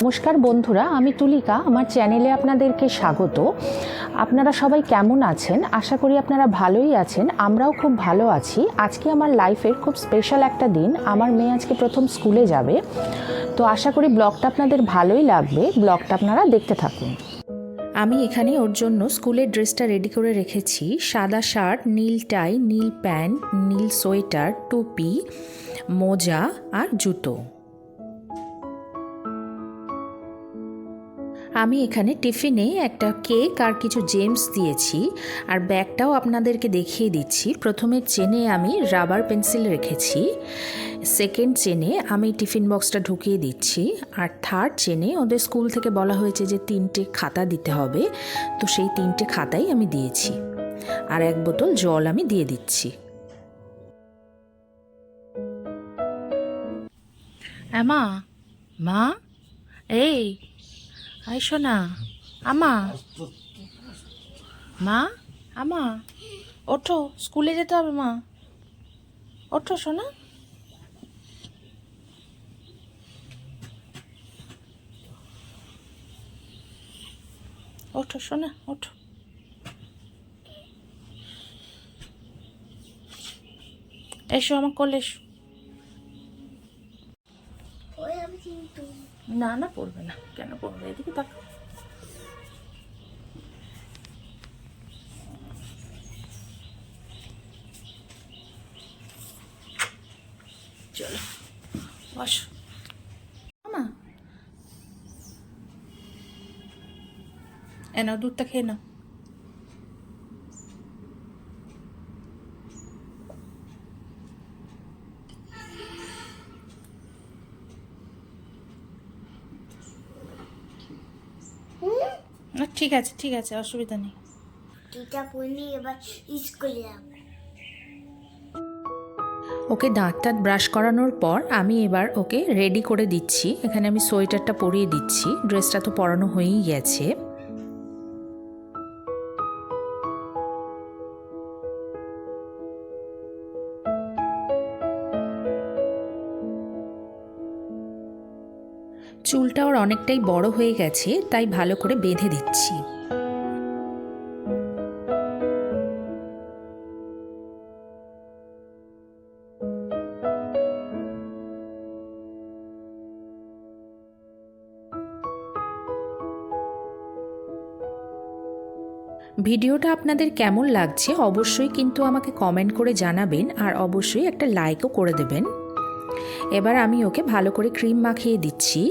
নমস্কার বন্ধুরা, আমি তুলিকা। আমার চ্যানেলে আপনাদেরকে স্বাগত। আপনারা সবাই কেমন আছেন? আশা করি আপনারা ভালোই আছেন। আমরাও খুব ভালো আছি। আজকে আমার লাইফের খুব স্পেশাল একটা দিন। আমার মেয়ে আজকে প্রথম স্কুলে যাবে, তো আশা করি ব্লগটা আপনাদের ভালোই লাগবে। ব্লগটা আপনারা দেখতে থাকুন। আমি এখানে ওর জন্য স্কুলের ড্রেসটা রেডি করে রেখেছি। সাদা শার্ট, নীল টাই, নীল প্যান্ট, নীল সোয়েটার, টুপি, মোজা আর জুতো। আমি এখানে টিফিনে একটা কেক আর কিছু জেমস দিয়েছি, আর ব্যাগটাও আপনাদেরকে দেখিয়ে দিচ্ছি। প্রথমে চেনে আমি রাবার পেন্সিল রেখেছি, সেকেন্ড চেনে আমি টিফিন বক্সটা ঢুকিয়ে দিচ্ছি, আর থার্ড চেনে ওদের স্কুল থেকে বলা হয়েছে যে 3টে খাতা দিতে হবে, তো সেই 3টে খাতাই আমি দিয়েছি। আর 1 বোতল জল আমি দিয়ে দিচ্ছি। মা মা এই আই শোনা, আমা মা, আমা ওঠো, স্কুলে যেতে হবে। মা ওঠো শোনা। ওঠো শোনা, ওঠো। এসো আমার কোলে এসো। না না, পড়বে না। কেন পড়বে? এদিকে তাক। চলো বসো। মা নাও, দুধটা খেয়ে নাও। ঠিক আছে ঠিক আছে, অসুবিধা নেই। ওকে দাঁত টাত ব্রাশ করানোর পর আমি এবার ওকে রেডি করে দিচ্ছি। এখানে আমি সোয়েটারটা পরিয়ে দিচ্ছি, ড্রেসটা তো পরানো হয়েই গেছে। চুলটা ওর অনেকটাই বড় হয়ে গেছে, তাই ভালো করে বেঁধে দিচ্ছি। ভিডিওটা আপনাদের কেমন লাগছে অবশ্যই কিন্তু আমাকে কমেন্ট করে জানাবেন, আর অবশ্যই একটা লাইকও করে দেবেন। এবার আমি ওকে ভালো করে ক্রিম মাখিয়ে দিচ্ছি।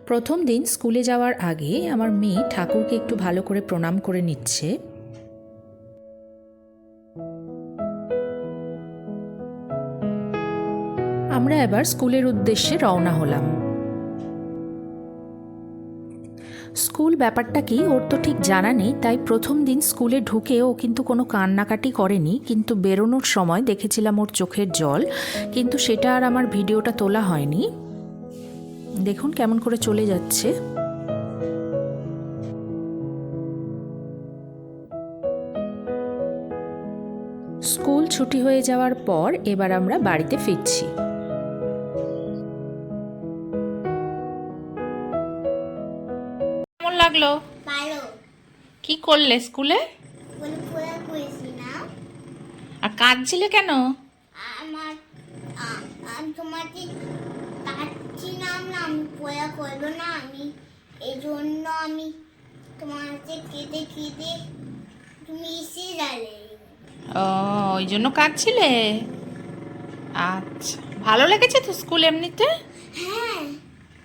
প্রথম দিন স্কুলে যাওয়ার আগে আমার মেয়ে ঠাকুরকে একটু ভালো করে প্রণাম করে নিচ্ছে। আমরা এবার স্কুলের উদ্দেশ্যে রওনা হলাম। স্কুল ব্যাপারটা কি ওর তো ঠিক জানা নেই, তাই প্রথম দিন স্কুলে ঢুকে ও কিন্তু কোনো কান্নাকাটি করেনি, কিন্তু বেরোনোর সময় দেখেছিলাম ওর চোখের জল, কিন্তু সেটা আর আমার ভিডিওটা তোলা হয়নি। দেখুন কেমন করে চলে যাচ্ছে। স্কুল ছুটি হয়ে যাওয়ার পর এবার আমরা বাড়িতে ফিরছি। কেমন লাগলো? ভালো। কি করলে স্কুলে? আর কাঁদছিলে কেন? আমার তোমাকে কাটছিলাম না, আমি পড়া করবো না, আমি এই জন্য আমি তোমাকে কেঁদে কেঁদে তুমি এসে গেলে। ও, ওই জন্য কাঁদছিলে? আচ্ছা, ভালো লেগেছে তো স্কুল এমনিতে? হ্যাঁ।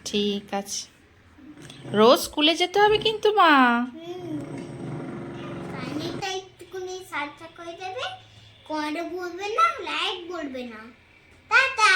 ঠিক আছে, রোজ স্কুলে যেতে হবে কিন্তু মা। কানেরটা একটুখানি সার্চা করে দেবে, কোয়ারে বলবে না, লাইট বলবে না। টাটা।